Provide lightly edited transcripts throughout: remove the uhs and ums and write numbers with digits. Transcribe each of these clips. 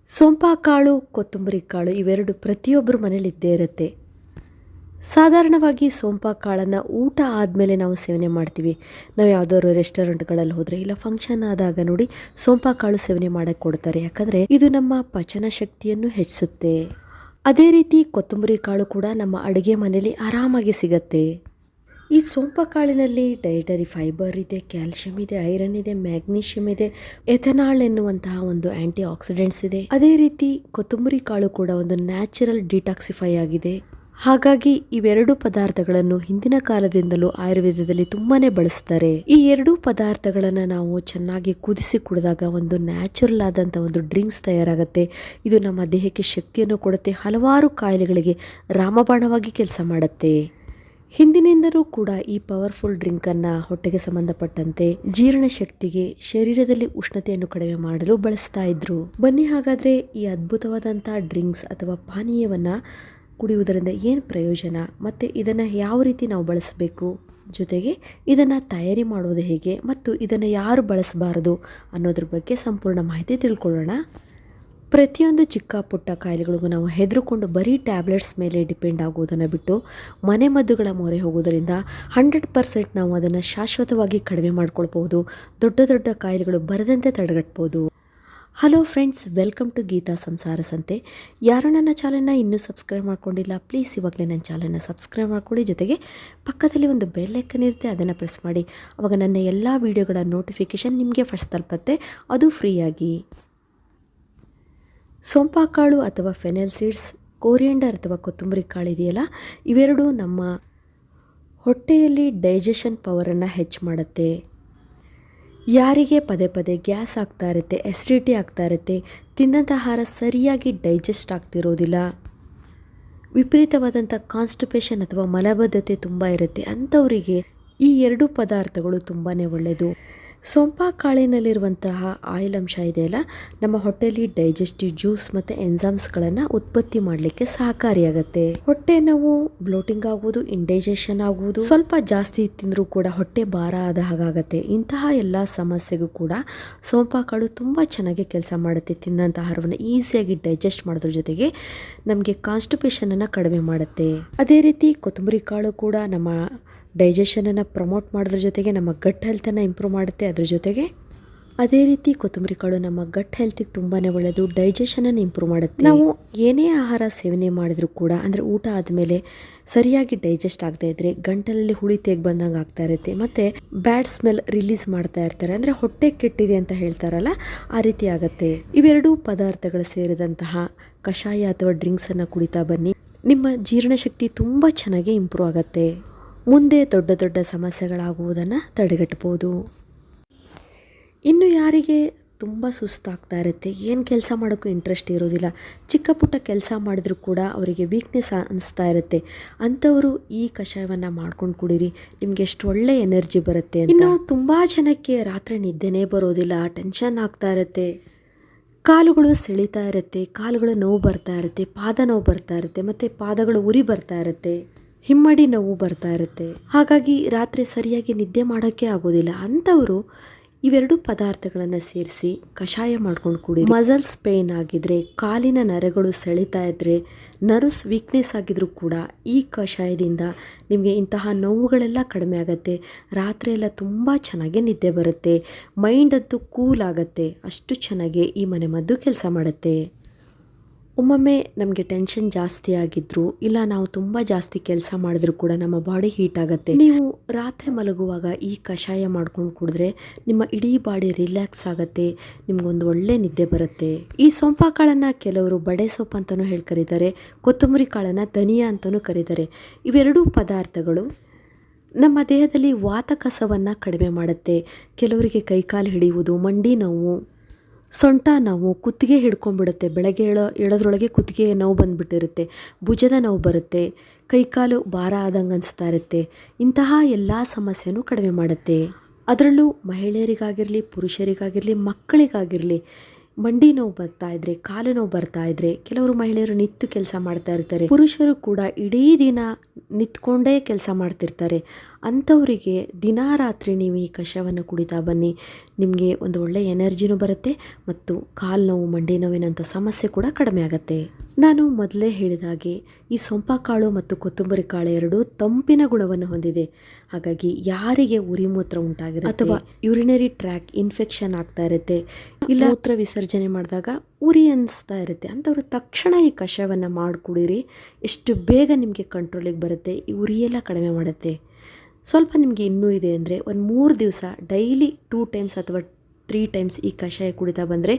ಸೋಂಪಾ ಕಾಳು, ಕೊತ್ತಂಬರಿ ಕಾಳು ಇವೆರಡು ಪ್ರತಿಯೊಬ್ಬರ ಮನೇಲಿ ಇದ್ದೇ ಇರುತ್ತೆ. ಸಾಧಾರಣವಾಗಿ ಸೋಂಪಾ ಕಾಳನ್ನು ಊಟ ಆದಮೇಲೆ ನಾವು ಸೇವನೆ ಮಾಡ್ತೀವಿ. ನಾವು ಯಾವುದಾದ್ರು ರೆಸ್ಟೋರೆಂಟ್ಗಳಲ್ಲಿ ಹೋದರೆ ಇಲ್ಲ ಫಂಕ್ಷನ್ ಆದಾಗ ನೋಡಿ ಸೋಂಪಾ ಕಾಳು ಸೇವನೆ ಮಾಡೋಕ್ಕೆ ಕೊಡ್ತಾರೆ. ಯಾಕಂದರೆ ಇದು ನಮ್ಮ ಪಚನ ಶಕ್ತಿಯನ್ನು ಹೆಚ್ಚಿಸುತ್ತೆ. ಅದೇ ರೀತಿ ಕೊತ್ತಂಬರಿ ಕಾಳು ಕೂಡ ನಮ್ಮ ಅಡುಗೆ ಮನೆಯಲ್ಲಿ ಆರಾಮಾಗಿ ಸಿಗತ್ತೆ. ಈ ಸೋಂಪಾ ಕಾಳಿನಲ್ಲಿ ಡಯಟರಿ ಫೈಬರ್ ಇದೆ, ಕ್ಯಾಲ್ಸಿಯಂ ಇದೆ, ಐರನ್ ಇದೆ, ಮ್ಯಾಗ್ನೀಷಿಯಂ ಇದೆ, ಎಥನಾಲ್ ಎನ್ನುವಂತಹ ಒಂದು ಆಂಟಿ ಆಕ್ಸಿಡೆಂಟ್ಸ್ ಇದೆ. ಅದೇ ರೀತಿ ಕೊತ್ತಂಬರಿ ಕಾಳು ಕೂಡ ಒಂದು ನ್ಯಾಚುರಲ್ ಡಿಟಾಕ್ಸಿಫೈ ಆಗಿದೆ. ಹಾಗಾಗಿ ಇವೆರಡು ಪದಾರ್ಥಗಳನ್ನು ಹಿಂದಿನ ಕಾಲದಿಂದಲೂ ಆಯುರ್ವೇದದಲ್ಲಿ ತುಂಬಾನೇ ಬಳಸ್ತಾರೆ. ಈ ಎರಡೂ ಪದಾರ್ಥಗಳನ್ನು ನಾವು ಚೆನ್ನಾಗಿ ಕುದಿಸಿ ಕುಡಿದಾಗ ಒಂದು ನ್ಯಾಚುರಲ್ ಆದಂಥ ಒಂದು ಡ್ರಿಂಕ್ಸ್ ತಯಾರಾಗುತ್ತೆ. ಇದು ನಮ್ಮ ದೇಹಕ್ಕೆ ಶಕ್ತಿಯನ್ನು ಕೊಡುತ್ತೆ, ಹಲವಾರು ಕಾಯಿಲೆಗಳಿಗೆ ರಾಮಬಾಣವಾಗಿ ಕೆಲಸ ಮಾಡುತ್ತೆ. ಹಿಂದಿನಿಂದಲೂ ಕೂಡ ಈ ಪವರ್ಫುಲ್ ಡ್ರಿಂಕನ್ನು ಹೊಟ್ಟೆಗೆ ಸಂಬಂಧಪಟ್ಟಂತೆ ಜೀರ್ಣ ಶಕ್ತಿಗೆ, ಶರೀರದಲ್ಲಿ ಉಷ್ಣತೆಯನ್ನು ಕಡಿಮೆ ಮಾಡಲು ಬಳಸ್ತಾ ಇದ್ರು. ಬನ್ನಿ ಹಾಗಾದರೆ ಈ ಅದ್ಭುತವಾದಂಥ ಡ್ರಿಂಕ್ಸ್ ಅಥವಾ ಪಾನೀಯವನ್ನು ಕುಡಿಯುವುದರಿಂದ ಏನು ಪ್ರಯೋಜನ ಮತ್ತು ಇದನ್ನು ಯಾವ ರೀತಿ ನಾವು ಬಳಸಬೇಕು, ಜೊತೆಗೆ ಇದನ್ನು ತಯಾರಿ ಮಾಡುವುದು ಹೇಗೆ ಮತ್ತು ಇದನ್ನು ಯಾರು ಬಳಸಬಾರದು ಅನ್ನೋದ್ರ ಬಗ್ಗೆ ಸಂಪೂರ್ಣ ಮಾಹಿತಿ ತಿಳ್ಕೊಳ್ಳೋಣ. ಪ್ರತಿಯೊಂದು ಚಿಕ್ಕ ಪುಟ್ಟ ಕಾಯಿಲೆಗಳಿಗೂ ನಾವು ಹೆದರುಕೊಂಡು ಬರೀ ಟ್ಯಾಬ್ಲೆಟ್ಸ್ ಮೇಲೆ ಡಿಪೆಂಡ್ ಆಗುವುದನ್ನು ಬಿಟ್ಟು ಮನೆಮದ್ದುಗಳ ಮೊರೆ ಹೋಗೋದರಿಂದ 100% ನಾವು ಅದನ್ನು ಶಾಶ್ವತವಾಗಿ ಕಡಿಮೆ ಮಾಡ್ಕೊಳ್ಬಹುದು. ದೊಡ್ಡ ದೊಡ್ಡ ಕಾಯಿಲೆಗಳು ಬರದಂತೆ ತಡೆಗಟ್ಬೋದು. Hello friends, welcome to Geeta Samsara Sante. ಯಾರು ನನ್ನ ಚಾನಲ್ನ ಇನ್ನೂ ಸಬ್ಸ್ಕ್ರೈಬ್ ಮಾಡ್ಕೊಂಡಿಲ್ಲ, ಪ್ಲೀಸ್ ಇವಾಗಲೇ ನನ್ನ ಚಾನಲ್ನ ಸಬ್ಸ್ಕ್ರೈಬ್ ಮಾಡ್ಕೊಳ್ಳಿ. ಜೊತೆಗೆ ಪಕ್ಕದಲ್ಲಿ ಒಂದು ಬೆಲ್ ಐಕನ್ ಇರುತ್ತೆ, ಅದನ್ನು ಪ್ರೆಸ್ ಮಾಡಿ. ಆವಾಗ ನನ್ನ ಎಲ್ಲ ವೀಡಿಯೋಗಳ ನೋಟಿಫಿಕೇಷನ್ ನಿಮಗೆ ಫಸ್ಟ್ ತಲುಪುತ್ತೆ, ಅದು ಫ್ರೀಯಾಗಿ. ಸೋಂಪಾ ಕಾಳು ಅಥವಾ ಫೆನೆಲ್ ಸೀಡ್ಸ್, ಕೋರಿಯಂಡರ್ ಅಥವಾ ಕೊತ್ತಂಬರಿ ಕಾಳು ಇದೆಯಲ್ಲ, ಇವೆರಡೂ ನಮ್ಮ ಹೊಟ್ಟೆಯಲ್ಲಿ ಡೈಜೆಷನ್ ಪವರನ್ನು ಹೆಚ್ಚು ಮಾಡುತ್ತೆ. ಯಾರಿಗೆ ಪದೇ ಪದೇ ಗ್ಯಾಸ್ ಆಗ್ತಾ ಇರುತ್ತೆ, ಎಸಿಡಿಟಿ ಆಗ್ತಾ ಇರುತ್ತೆ, ತಿಂದಂಥ ಆಹಾರ ಸರಿಯಾಗಿ ಡೈಜೆಸ್ಟ್ ಆಗ್ತಿರೋದಿಲ್ಲ, ವಿಪರೀತವಾದಂಥ ಕಾನ್ಸ್ಟಿಪೇಷನ್ ಅಥವಾ ಮಲಬದ್ಧತೆ ತುಂಬ ಇರುತ್ತೆ, ಅಂಥವರಿಗೆ ಈ ಎರಡೂ ಪದಾರ್ಥಗಳು ತುಂಬಾ ಒಳ್ಳೆಯದು. ಸೋಂಪಾ ಕಾಳಿನಲ್ಲಿರುವಂತಹ ಆಯಿಲ್ ಅಂಶ ಇದೆಯಲ್ಲ, ನಮ್ಮ ಹೊಟ್ಟೆಯಲ್ಲಿ ಡೈಜೆಸ್ಟಿವ್ ಜ್ಯೂಸ್ ಮತ್ತು ಎನ್ಸೈಮ್ಸ್ಗಳನ್ನು ಉತ್ಪತ್ತಿ ಮಾಡಲಿಕ್ಕೆ ಸಹಕಾರಿಯಾಗುತ್ತೆ. ಹೊಟ್ಟೆ ನೋವು, ಬ್ಲೋಟಿಂಗ್ ಆಗುವುದು, ಇಂಡೈಜೆಷನ್ ಆಗುವುದು, ಸ್ವಲ್ಪ ಜಾಸ್ತಿ ತಿಂದರೂ ಕೂಡ ಹೊಟ್ಟೆ ಭಾರ ಆದ ಹಾಗಾಗತ್ತೆ. ಇಂತಹ ಎಲ್ಲ ಸಮಸ್ಯೆಗೂ ಕೂಡ ಸೋಂಪಾ ಕಾಳು ತುಂಬ ಚೆನ್ನಾಗಿ ಕೆಲಸ ಮಾಡುತ್ತೆ. ತಿಂದಂಥ ಆಹಾರವನ್ನು ಈಸಿಯಾಗಿ ಡೈಜೆಸ್ಟ್ ಮಾಡೋದ್ರ ಜೊತೆಗೆ ನಮಗೆ ಕಾನ್ಸ್ಟಿಪೇಷನನ್ನು ಕಡಿಮೆ ಮಾಡುತ್ತೆ. ಅದೇ ರೀತಿ ಕೊತ್ತಂಬರಿ ಕಾಳು ಕೂಡ ನಮ್ಮ ಡೈಜೆಷನನ್ನು ಪ್ರಮೋಟ್ ಮಾಡೋದ್ರ ಜೊತೆಗೆ ನಮ್ಮ ಗಟ್ ಹೆಲ್ತನ್ನು ಇಂಪ್ರೂವ್ ಮಾಡುತ್ತೆ. ಅದ್ರ ಜೊತೆಗೆ ಅದೇ ರೀತಿ ಕೊತ್ತಂಬರಿ ಕಾಳು ನಮ್ಮ ಗಟ್ ಹೆಲ್ತಿಗೆ ತುಂಬಾ ಒಳ್ಳೆಯದು, ಡೈಜೆಷನನ್ನು ಇಂಪ್ರೂವ್ ಮಾಡುತ್ತೆ. ನಾವು ಏನೇ ಆಹಾರ ಸೇವನೆ ಮಾಡಿದರೂ ಕೂಡ, ಅಂದರೆ ಊಟ ಆದಮೇಲೆ ಸರಿಯಾಗಿ ಡೈಜೆಸ್ಟ್ ಆಗದೇ ಇದ್ದರೆ ಗಂಟಲಲ್ಲಿ ಹುಳಿ ತೆಗ್ ಬಂದಂಗೆ ಆಗ್ತಾ ಇರುತ್ತೆ, ಮತ್ತು ಬ್ಯಾಡ್ ಸ್ಮೆಲ್ ರಿಲೀಸ್ ಮಾಡ್ತಾ ಇರ್ತಾರೆ, ಅಂದರೆ ಹೊಟ್ಟೆ ಕೆಟ್ಟಿದೆ ಅಂತ ಹೇಳ್ತಾರಲ್ಲ, ಆ ರೀತಿ ಆಗುತ್ತೆ. ಇವೆರಡೂ ಪದಾರ್ಥಗಳು ಸೇರಿದಂತಹ ಕಷಾಯ ಅಥವಾ ಡ್ರಿಂಕ್ಸನ್ನು ಕುಡಿತಾ ಬನ್ನಿ, ನಿಮ್ಮ ಜೀರ್ಣಶಕ್ತಿ ತುಂಬ ಚೆನ್ನಾಗಿ ಇಂಪ್ರೂವ್ ಆಗುತ್ತೆ. ಮುಂದೆ ದೊಡ್ಡ ದೊಡ್ಡ ಸಮಸ್ಯೆಗಳಾಗುವುದನ್ನು ತಡೆಗಟ್ಟಬಹುದು. ಇನ್ನು ಯಾರಿಗೆ ತುಂಬ ಸುಸ್ತಾಗ್ತಾ ಇರುತ್ತೆ, ಏನು ಕೆಲಸ ಮಾಡೋಕ್ಕೂ ಇಂಟ್ರೆಸ್ಟ್ ಇರೋದಿಲ್ಲ, ಚಿಕ್ಕ ಪುಟ್ಟ ಕೆಲಸ ಮಾಡಿದ್ರೂ ಕೂಡ ಅವರಿಗೆ ವೀಕ್ನೆಸ್ ಅನಿಸ್ತಾ ಇರುತ್ತೆ, ಅಂಥವರು ಈ ಕಷಾಯವನ್ನು ಮಾಡ್ಕೊಂಡು ಕುಡೀರಿ, ನಿಮಗೆ ಎಷ್ಟು ಒಳ್ಳೆ ಎನರ್ಜಿ ಬರುತ್ತೆ. ಇನ್ನು ತುಂಬ ಜನಕ್ಕೆ ರಾತ್ರಿ ನಿದ್ದೆನೇ ಬರೋದಿಲ್ಲ, ಟೆನ್ಷನ್ ಆಗ್ತಾ ಇರುತ್ತೆ, ಕಾಲುಗಳು ಸೆಳೀತಾ ಇರುತ್ತೆ, ಕಾಲುಗಳು ನೋವು ಬರ್ತಾ ಇರುತ್ತೆ, ಪಾದ ನೋವು ಬರ್ತಾ ಇರುತ್ತೆ, ಮತ್ತು ಪಾದಗಳು ಉರಿ ಬರ್ತಾ ಇರುತ್ತೆ, ಹಿಮ್ಮಡಿ ನೋವು ಬರ್ತಾ ಇರುತ್ತೆ. ಹಾಗಾಗಿ ರಾತ್ರಿ ಸರಿಯಾಗಿ ನಿದ್ದೆ ಮಾಡೋಕ್ಕೆ ಆಗೋದಿಲ್ಲ. ಅಂಥವರು ಇವೆರಡು ಪದಾರ್ಥಗಳನ್ನು ಸೇರಿಸಿ ಕಷಾಯ ಮಾಡ್ಕೊಂಡು ಕುಡಿ. ಮಸಲ್ಸ್ ಪೇನ್ ಆಗಿದ್ರೆ, ಕಾಲಿನ ನರಗಳು ಸೆಳೀತಾ ಇದ್ದರೆ, ನರ್ವ್ಸ್ ವೀಕ್ನೆಸ್ ಆಗಿದ್ರೂ ಕೂಡ ಈ ಕಷಾಯದಿಂದ ನಿಮಗೆ ಇಂತಹ ನೋವುಗಳೆಲ್ಲ ಕಡಿಮೆ ಆಗುತ್ತೆ. ರಾತ್ರಿ ಎಲ್ಲ ತುಂಬ ಚೆನ್ನಾಗಿ ನಿದ್ದೆ ಬರುತ್ತೆ, ಮೈಂಡ್ ಅಂತೂ ಕೂಲ್ ಆಗುತ್ತೆ, ಅಷ್ಟು ಚೆನ್ನಾಗಿ ಈ ಮನೆಮದ್ದು ಕೆಲಸ ಮಾಡುತ್ತೆ. ಒಮ್ಮೊಮ್ಮೆ ನಮಗೆ ಟೆನ್ಷನ್ ಜಾಸ್ತಿ ಆಗಿದ್ರು, ಇಲ್ಲ ನಾವು ತುಂಬ ಜಾಸ್ತಿ ಕೆಲಸ ಮಾಡಿದ್ರು ಕೂಡ ನಮ್ಮ ಬಾಡಿ ಹೀಟ್ ಆಗುತ್ತೆ. ನೀವು ರಾತ್ರಿ ಮಲಗುವಾಗ ಈ ಕಷಾಯ ಮಾಡ್ಕೊಂಡು ಕುಡಿದ್ರೆ ನಿಮ್ಮ ಇಡೀ ಬಾಡಿ ರಿಲ್ಯಾಕ್ಸ್ ಆಗುತ್ತೆ, ನಿಮ್ಗೊಂದು ಒಳ್ಳೆ ನಿದ್ದೆ ಬರುತ್ತೆ. ಈ ಸೋಂಪಾ ಕಾಳನ್ನು ಕೆಲವರು ಬಡೆ ಸೊಪ್ಪು ಅಂತಲೂ ಹೇಳಿ ಕರೀತಾರೆ, ಕೊತ್ತಂಬರಿ ಕಾಳನ್ನು ಧನಿಯಾ ಅಂತಲೂ ಕರೀತಾರೆ. ಇವೆರಡೂ ಪದಾರ್ಥಗಳು ನಮ್ಮ ದೇಹದಲ್ಲಿ ವಾತಕಸವನ್ನು ಕಡಿಮೆ ಮಾಡುತ್ತೆ. ಕೆಲವರಿಗೆ ಕೈಕಾಲು ಹಿಡಿಯುವುದು, ಮಂಡಿ ನೋವು, ಸೊಂಟ ನೋವು, ಕುತ್ತಿಗೆ ಹಿಡ್ಕೊಂಡ್ಬಿಡುತ್ತೆ, ಬೆಳಗ್ಗೆ ಏಳೋದ್ರೊಳಗೆ ಕುತ್ತಿಗೆ ನೋವು ಬಂದುಬಿಟ್ಟಿರುತ್ತೆ, ಭುಜದ ನೋವು ಬರುತ್ತೆ, ಕೈಕಾಲು ಭಾರ ಆದಂಗೆ ಅನಿಸ್ತಾ ಇರುತ್ತೆ, ಇಂತಹ ಎಲ್ಲ ಸಮಸ್ಯೆನೂ ಕಡಿಮೆ ಮಾಡುತ್ತೆ. ಅದರಲ್ಲೂ ಮಹಿಳೆಯರಿಗಾಗಿರಲಿ, ಪುರುಷರಿಗಾಗಿರಲಿ, ಮಕ್ಕಳಿಗಾಗಿರಲಿ ಮಂಡಿ ನೋವು ಬರ್ತಾ ಇದ್ರೆ, ಕಾಲು ನೋವು ಬರ್ತಾ ಇದ್ರೆ, ಕೆಲವರು ಮಹಿಳೆಯರು ನಿಂತು ಕೆಲಸ ಮಾಡ್ತಾ ಇರ್ತಾರೆ, ಪುರುಷರು ಕೂಡ ಇಡೀ ದಿನ ನಿಂತ್ಕೊಂಡೇ ಕೆಲಸ ಮಾಡ್ತಿರ್ತಾರೆ. ಅಂಥವರಿಗೆ ದಿನಾ ರಾತ್ರಿ ನೀವು ಈ ಕಷಾಯವನ್ನು ಕುಡಿತಾ ಬನ್ನಿ. ನಿಮಗೆ ಒಂದು ಒಳ್ಳೆ ಎನರ್ಜಿನೂ ಬರುತ್ತೆ ಮತ್ತು ಕಾಲು ನೋವು, ಮಂಡಿ ನೋವಿನಂಥ ಸಮಸ್ಯೆ ಕೂಡ ಕಡಿಮೆ ಆಗುತ್ತೆ. ನಾನು ಮೊದಲೇ ಹೇಳಿದ ಹಾಗೆ ಈ ಸೊಂಪಾಕಾಳು ಮತ್ತು ಕೊತ್ತಂಬರಿ ಕಾಳು ಎರಡೂ ತಂಪಿನ ಗುಣವನ್ನು ಹೊಂದಿದೆ. ಹಾಗಾಗಿ ಯಾರಿಗೆ ಉರಿ ಮೂತ್ರ ಉಂಟಾಗಿರುತ್ತೆ ಅಥವಾ ಯೂರಿನರಿ ಟ್ರ್ಯಾಕ್ ಇನ್ಫೆಕ್ಷನ್ ಆಗ್ತಾ ಇರುತ್ತೆ, ಇಲ್ಲ ಮೂತ್ರ ವಿಸರ್ಜನೆ ಮಾಡಿದಾಗ ಉರಿ ಅನಿಸ್ತಾ ಇರುತ್ತೆ, ಅಂಥವ್ರು ತಕ್ಷಣ ಈ ಕಷಾಯವನ್ನು ಮಾಡಿ ಕುಡೀರಿ. ಎಷ್ಟು ಬೇಗ ನಿಮಗೆ ಕಂಟ್ರೋಲಿಗೆ ಬರುತ್ತೆ, ಈ ಉರಿಯೆಲ್ಲ ಕಡಿಮೆ ಮಾಡುತ್ತೆ. ಸ್ವಲ್ಪ ನಿಮಗೆ ಇನ್ನೂ ಇದೆ ಅಂದರೆ ಒಂದು 3 ದಿವಸ ಡೈಲಿ 2 ಟೈಮ್ಸ್ ಅಥವಾ 3 ಟೈಮ್ಸ್ ಈ ಕಷಾಯ ಕುಡಿತಾ ಬಂದರೆ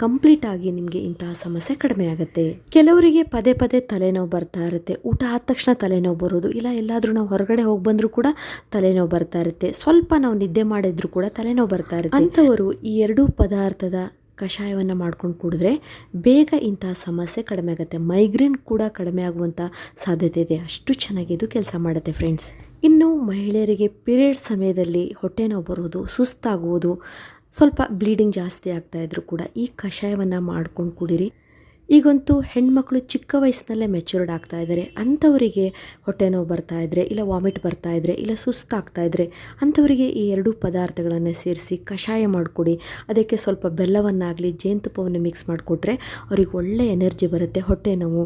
ಕಂಪ್ಲೀಟ್ ಆಗಿ ನಿಮಗೆ ಇಂತಹ ಸಮಸ್ಯೆ ಕಡಿಮೆ ಆಗುತ್ತೆ. ಕೆಲವರಿಗೆ ಪದೇ ಪದೇ ತಲೆನೋವು ಬರ್ತಾ ಇರುತ್ತೆ, ಊಟ ಆದ ತಕ್ಷಣ ತಲೆನೋವು ಬರೋದು, ಇಲ್ಲ ಎಲ್ಲಾದರೂ ನಾವು ಹೊರಗಡೆ ಹೋಗಿ ಬಂದರೂ ಕೂಡ ತಲೆನೋವು ಬರ್ತಾ ಇರುತ್ತೆ, ಸ್ವಲ್ಪ ನಾವು ನಿದ್ದೆ ಮಾಡಿದ್ರು ಕೂಡ ತಲೆನೋವು ಬರ್ತಾ ಇರುತ್ತೆ. ಅಂಥವರು ಈ 2 ಪದಾರ್ಥದ ಕಷಾಯವನ್ನು ಮಾಡ್ಕೊಂಡು ಕುಡಿದ್ರೆ ಬೇಗ ಇಂತಹ ಸಮಸ್ಯೆ ಕಡಿಮೆ ಆಗುತ್ತೆ. ಮೈಗ್ರೇನ್ ಕೂಡ ಕಡಿಮೆ ಆಗುವಂಥ ಸಾಧ್ಯತೆ ಇದೆ, ಅಷ್ಟು ಚೆನ್ನಾಗಿದು ಕೆಲಸ ಮಾಡುತ್ತೆ ಫ್ರೆಂಡ್ಸ್. ಇನ್ನು ಮಹಿಳೆಯರಿಗೆ ಪೀರಿಯಡ್ ಸಮಯದಲ್ಲಿ ಹೊಟ್ಟೆ ನೋವು ಬರೋದು, ಸುಸ್ತಾಗುವುದು, ಸ್ವಲ್ಪ ಬ್ಲೀಡಿಂಗ್ ಜಾಸ್ತಿ ಆಗ್ತಾಯಿದ್ರು ಕೂಡ ಈ ಕಷಾಯವನ್ನು ಮಾಡ್ಕೊಂಡು ಕುಡೀರಿ. ಈಗಂತೂ ಹೆಣ್ಮಕ್ಳು ಚಿಕ್ಕ ವಯಸ್ಸಿನಲ್ಲೇ ಮೆಚೂರ್ಡ್ ಆಗ್ತಾ ಇದ್ದಾರೆ. ಅಂಥವರಿಗೆ ಹೊಟ್ಟೆ ನೋವು ಬರ್ತಾ ಇದ್ದರೆ, ಇಲ್ಲ ವಾಮಿಟ್ ಬರ್ತಾ ಇದ್ದರೆ, ಇಲ್ಲ ಸುಸ್ತಾಗ್ತಾ ಇದ್ದರೆ ಅಂಥವರಿಗೆ ಈ 2 ಪದಾರ್ಥಗಳನ್ನು ಸೇರಿಸಿ ಕಷಾಯ ಮಾಡಿಕೊಡಿ. ಅದಕ್ಕೆ ಸ್ವಲ್ಪ ಬೆಲ್ಲವನ್ನಾಗಲಿ ಜೇನುತುಪ್ಪವನ್ನು ಮಿಕ್ಸ್ ಮಾಡಿಕೊಟ್ರೆ ಅವ್ರಿಗೆ ಒಳ್ಳೆ ಎನರ್ಜಿ ಬರುತ್ತೆ. ಹೊಟ್ಟೆ ನೋವು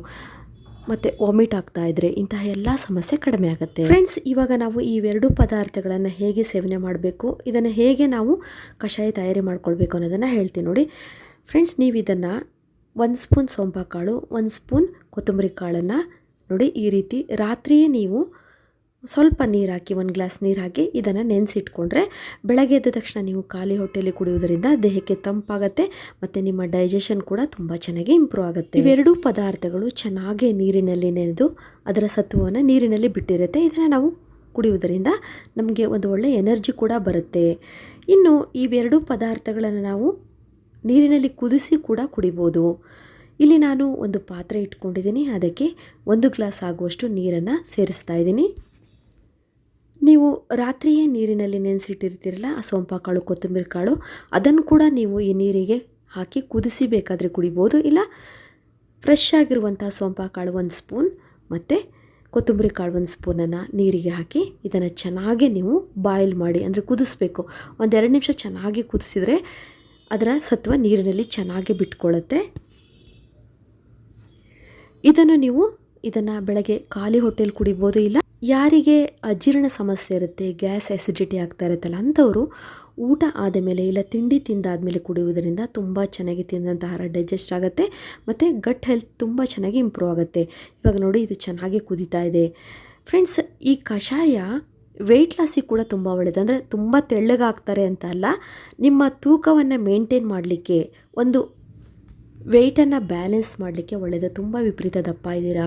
ಮತ್ತು ವಾಮಿಟ್ ಆಗ್ತಾ ಇದ್ದರೆ ಇಂತಹ ಎಲ್ಲ ಸಮಸ್ಯೆ ಕಡಿಮೆ ಆಗುತ್ತೆ. ಫ್ರೆಂಡ್ಸ್, ಇವಾಗ ನಾವು ಈ 2 ಪದಾರ್ಥಗಳನ್ನು ಹೇಗೆ ಸೇವನೆ ಮಾಡಬೇಕು, ಇದನ್ನು ಹೇಗೆ ನಾವು ಕಷಾಯ ತಯಾರಿ ಮಾಡ್ಕೊಳ್ಬೇಕು ಅನ್ನೋದನ್ನು ಹೇಳ್ತೀನಿ ನೋಡಿ. ಫ್ರೆಂಡ್ಸ್, ನೀವು ಇದನ್ನು 1 ಸ್ಪೂನ್ ಸೋಂಪಾಕಾಳು, 1 ಸ್ಪೂನ್ ಕೊತ್ತಂಬರಿ ಕಾಳನ್ನು ನೋಡಿ ಈ ರೀತಿ ರಾತ್ರಿಯೇ ನೀವು ಸ್ವಲ್ಪ ನೀರು ಹಾಕಿ, 1 ಗ್ಲಾಸ್ ನೀರು ಹಾಕಿ ಇದನ್ನು ನೆನೆಸಿಟ್ಕೊಂಡ್ರೆ ಬೆಳಗ್ಗೆ ಎದ್ದ ತಕ್ಷಣ ನೀವು ಖಾಲಿ ಹೊಟ್ಟೆಯಲ್ಲಿ ಕುಡಿಯೋದರಿಂದ ದೇಹಕ್ಕೆ ತಂಪಾಗುತ್ತೆ ಮತ್ತು ನಿಮ್ಮ ಡೈಜೆಷನ್ ಕೂಡ ತುಂಬ ಚೆನ್ನಾಗಿ ಇಂಪ್ರೂವ್ ಆಗುತ್ತೆ. ಇವೆರಡೂ ಪದಾರ್ಥಗಳು ಚೆನ್ನಾಗಿ ನೀರಿನಲ್ಲಿ ನೆನೆದು ಅದರ ಸತ್ವವನ್ನು ನೀರಿನಲ್ಲಿ ಬಿಟ್ಟಿರುತ್ತೆ. ಇದನ್ನು ನಾವು ಕುಡಿಯುವುದರಿಂದ ನಮಗೆ ಒಂದು ಒಳ್ಳೆಯ ಎನರ್ಜಿ ಕೂಡ ಬರುತ್ತೆ. ಇನ್ನು ಇವೆರಡೂ ಪದಾರ್ಥಗಳನ್ನು ನಾವು ನೀರಿನಲ್ಲಿ ಕುದಿಸಿ ಕೂಡ ಕುಡಿಬೋದು. ಇಲ್ಲಿ ನಾನು ಒಂದು ಪಾತ್ರೆ ಇಟ್ಕೊಂಡಿದ್ದೀನಿ, ಅದಕ್ಕೆ 1 ಗ್ಲಾಸ್ ಆಗುವಷ್ಟು ನೀರನ್ನು ಸೇರಿಸ್ತಾ ಇದ್ದೀನಿ. ನೀವು ರಾತ್ರಿಯೇ ನೀರಿನಲ್ಲಿ ನೆನೆಸಿಟ್ಟಿರ್ತೀರಲ್ಲ ಆ ಸೋಂಪಾಕಾಳು ಕೊತ್ತಂಬರಿ ಕಾಳು, ಅದನ್ನು ಕೂಡ ನೀವು ಈ ನೀರಿಗೆ ಹಾಕಿ ಕುದಿಸಿ ಬೇಕಾದರೆ ಕುಡಿಬೋದು. ಇಲ್ಲ ಫ್ರೆಶ್ ಆಗಿರುವಂಥ ಸೋಂಪಾಕಾಳು 1 ಸ್ಪೂನ್ ಮತ್ತು ಕೊತ್ತಂಬರಿ ಕಾಳು 1 ಸ್ಪೂನನ್ನು ನೀರಿಗೆ ಹಾಕಿ ಇದನ್ನು ಚೆನ್ನಾಗಿ ನೀವು ಬಾಯ್ಲ್ ಮಾಡಿ, ಅಂದರೆ ಕುದಿಸ್ಬೇಕು. 1-2 ನಿಮಿಷ ಚೆನ್ನಾಗಿ ಕುದಿಸಿದರೆ ಅದರ ಸತ್ವ ನೀರಿನಲ್ಲಿ ಚೆನ್ನಾಗಿ ಬಿಟ್ಕೊಳ್ಳುತ್ತೆ. ಇದನ್ನು ಬೆಳಗ್ಗೆ ಖಾಲಿ ಹೊಟ್ಟೆಯಲ್ಲಿ ಕುಡಿಬೋದು. ಇಲ್ಲ ಯಾರಿಗೆ ಅಜೀರ್ಣ ಸಮಸ್ಯೆ ಇರುತ್ತೆ, ಗ್ಯಾಸ್ ಆ್ಯಸಿಡಿಟಿ ಆಗ್ತಾ ಇರುತ್ತಲ್ಲ ಅಂಥವರು ಊಟ ಆದಮೇಲೆ ಇಲ್ಲ ತಿಂಡಿ ತಿಂದಾದಮೇಲೆ ಕುಡಿಯುವುದರಿಂದ ತುಂಬ ಚೆನ್ನಾಗಿ ತಿಂದಂಥ ಆಹಾರ ಡೈಜೆಸ್ಟ್ ಆಗುತ್ತೆ ಮತ್ತು ಗಟ್ ಹೆಲ್ತ್ ತುಂಬ ಚೆನ್ನಾಗಿ ಇಂಪ್ರೂವ್ ಆಗುತ್ತೆ. ಇವಾಗ ನೋಡಿ ಇದು ಚೆನ್ನಾಗಿ ಕುದೀತಾ ಇದೆ. ಫ್ರೆಂಡ್ಸ್, ಈ ಕಷಾಯ ವೆಯ್ಟ್ ಲಾಸಿಗೆ ಕೂಡ ತುಂಬ ಒಳ್ಳೆಯದು. ಅಂದರೆ ತುಂಬ ತೆಳ್ಳಗಾಗ್ತಾರೆ ಅಂತ ಅಲ್ಲ, ನಿಮ್ಮ ತೂಕವನ್ನು ಮೇಂಟೈನ್ ಮಾಡಲಿಕ್ಕೆ, ಒಂದು ವೆಯ್ಟನ್ನು ಬ್ಯಾಲೆನ್ಸ್ ಮಾಡಲಿಕ್ಕೆ ಒಳ್ಳೆಯದು. ತುಂಬ ವಿಪರೀತ ದಪ್ಪ ಇದ್ದೀರಾ,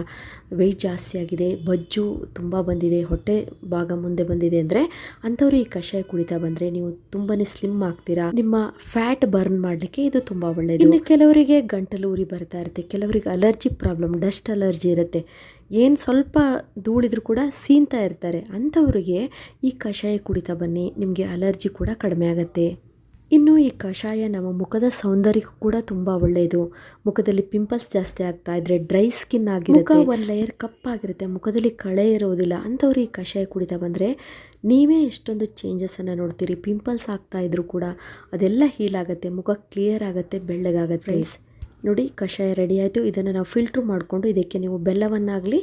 ವೆಯ್ಟ್ ಜಾಸ್ತಿ ಆಗಿದೆ, ಬಜ್ಜು ತುಂಬ ಬಂದಿದೆ, ಹೊಟ್ಟೆ ಭಾಗ ಮುಂದೆ ಬಂದಿದೆ ಅಂದರೆ ಅಂಥವ್ರು ಈ ಕಷಾಯ ಕುಡಿತಾ ಬಂದರೆ ನೀವು ತುಂಬಾ ಸ್ಲಿಮ್ ಆಗ್ತೀರಾ. ನಿಮ್ಮ ಫ್ಯಾಟ್ ಬರ್ನ್ ಮಾಡಲಿಕ್ಕೆ ಇದು ತುಂಬ ಒಳ್ಳೆಯದು. ಇನ್ನು ಕೆಲವರಿಗೆ ಗಂಟಲು ಉರಿ ಬರ್ತಾ ಇರುತ್ತೆ, ಕೆಲವರಿಗೆ ಅಲರ್ಜಿ ಪ್ರಾಬ್ಲಮ್, ಡಸ್ಟ್ ಅಲರ್ಜಿ ಇರುತ್ತೆ, ಏನು ಸ್ವಲ್ಪ ಧೂಳಿದ್ರು ಕೂಡ ಸೀನ್ತಾ ಇರ್ತಾರೆ. ಅಂಥವ್ರಿಗೆ ಈ ಕಷಾಯ ಕುಡಿತಾ ಬನ್ನಿ, ನಿಮಗೆ ಅಲರ್ಜಿ ಕೂಡ ಕಡಿಮೆ ಆಗುತ್ತೆ. ಇನ್ನು ಈ ಕಷಾಯ ನಮ್ಮ ಮುಖದ ಸೌಂದರ್ಯಕ್ಕೂ ಕೂಡ ತುಂಬ ಒಳ್ಳೆಯದು. ಮುಖದಲ್ಲಿ ಪಿಂಪಲ್ಸ್ ಜಾಸ್ತಿ ಆಗ್ತಾ ಇದ್ರೆ, ಡ್ರೈ ಸ್ಕಿನ್ ಆಗಿರುತ್ತೆ, 1 ಲೇಯರ್ ಕಪ್ಪಾಗಿರುತ್ತೆ, ಮುಖದಲ್ಲಿ ಕಳೆ ಇರೋದಿಲ್ಲ, ಅಂಥವ್ರು ಈ ಕಷಾಯ ಕುಡಿತಾ ಬಂದರೆ ನೀವೇ ಎಷ್ಟೊಂದು ಚೇಂಜಸನ್ನು ನೋಡ್ತೀರಿ. ಪಿಂಪಲ್ಸ್ ಆಗ್ತಾ ಇದ್ರೂ ಕೂಡ ಅದೆಲ್ಲ ಹೀಲ್ ಆಗುತ್ತೆ, ಮುಖ ಕ್ಲಿಯರ್ ಆಗುತ್ತೆ, ಬೆಳ್ಳಗಾಗುತ್ತೆ. ನೋಡಿ ಕಷಾಯ ರೆಡಿ ಆಯಿತು. ಇದನ್ನು ನಾವು ಫಿಲ್ಟ್ರ್ ಮಾಡಿಕೊಂಡು ಇದಕ್ಕೆ ನೀವು ಬೆಲ್ಲವನ್ನಾಗಲಿ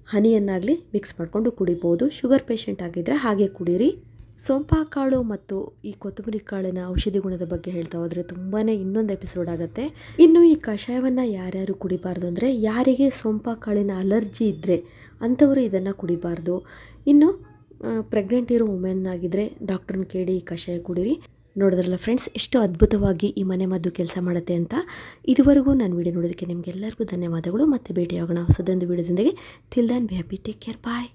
ಹನಿಯನ್ನಾಗಲಿ ಮಿಕ್ಸ್ ಮಾಡಿಕೊಂಡು ಕುಡಿಬೋದು. ಶುಗರ್ ಪೇಷಂಟ್ ಆಗಿದ್ದರೆ ಹಾಗೆ ಕುಡೀರಿ. ಸೋಂಪಾಕಾಳು ಮತ್ತು ಈ ಕೊತ್ತಂಬರಿ ಕಾಳಿನ ಔಷಧಿ ಗುಣದ ಬಗ್ಗೆ ಹೇಳ್ತಾ ಹೋದರೆ ತುಂಬಾ ಇನ್ನೊಂದು ಎಪಿಸೋಡ್ ಆಗುತ್ತೆ. ಇನ್ನು ಈ ಕಷಾಯವನ್ನು ಯಾರ್ಯಾರು ಕುಡಿಬಾರ್ದು ಅಂದರೆ, ಯಾರಿಗೆ ಸೋಂಪಾಕಾಳಿನ ಅಲರ್ಜಿ ಇದ್ದರೆ ಅಂಥವರು ಇದನ್ನು ಕುಡಿಬಾರ್ದು. ಇನ್ನು ಪ್ರೆಗ್ನೆಂಟ್ ಇರೋ ವುಮೆನ್ ಆಗಿದ್ದರೆ ಡಾಕ್ಟ್ರನ್ನ ಕೇಳಿ ಈ ಕಷಾಯ ಕುಡೀರಿ. ನೋಡಿದ್ರಲ್ಲ ಫ್ರೆಂಡ್ಸ್, ಎಷ್ಟು ಅದ್ಭುತವಾಗಿ ಈ ಮನೆ ಮದ್ದು ಕೆಲಸ ಮಾಡುತ್ತೆ ಅಂತ. ಇದುವರೆಗೂ ನಾನು ವಿಡಿಯೋ ನೋಡೋದಕ್ಕೆ ನಿಮಗೆಲ್ಲರಿಗೂ ಧನ್ಯವಾದಗಳು. ಮತ್ತೆ ಭೇಟಿಯಾಗೋಣ ಹೊಸದೊಂದು ವಿಡಿಯೋದೊಂದಿಗೆ. Till then be happy, take care, bye.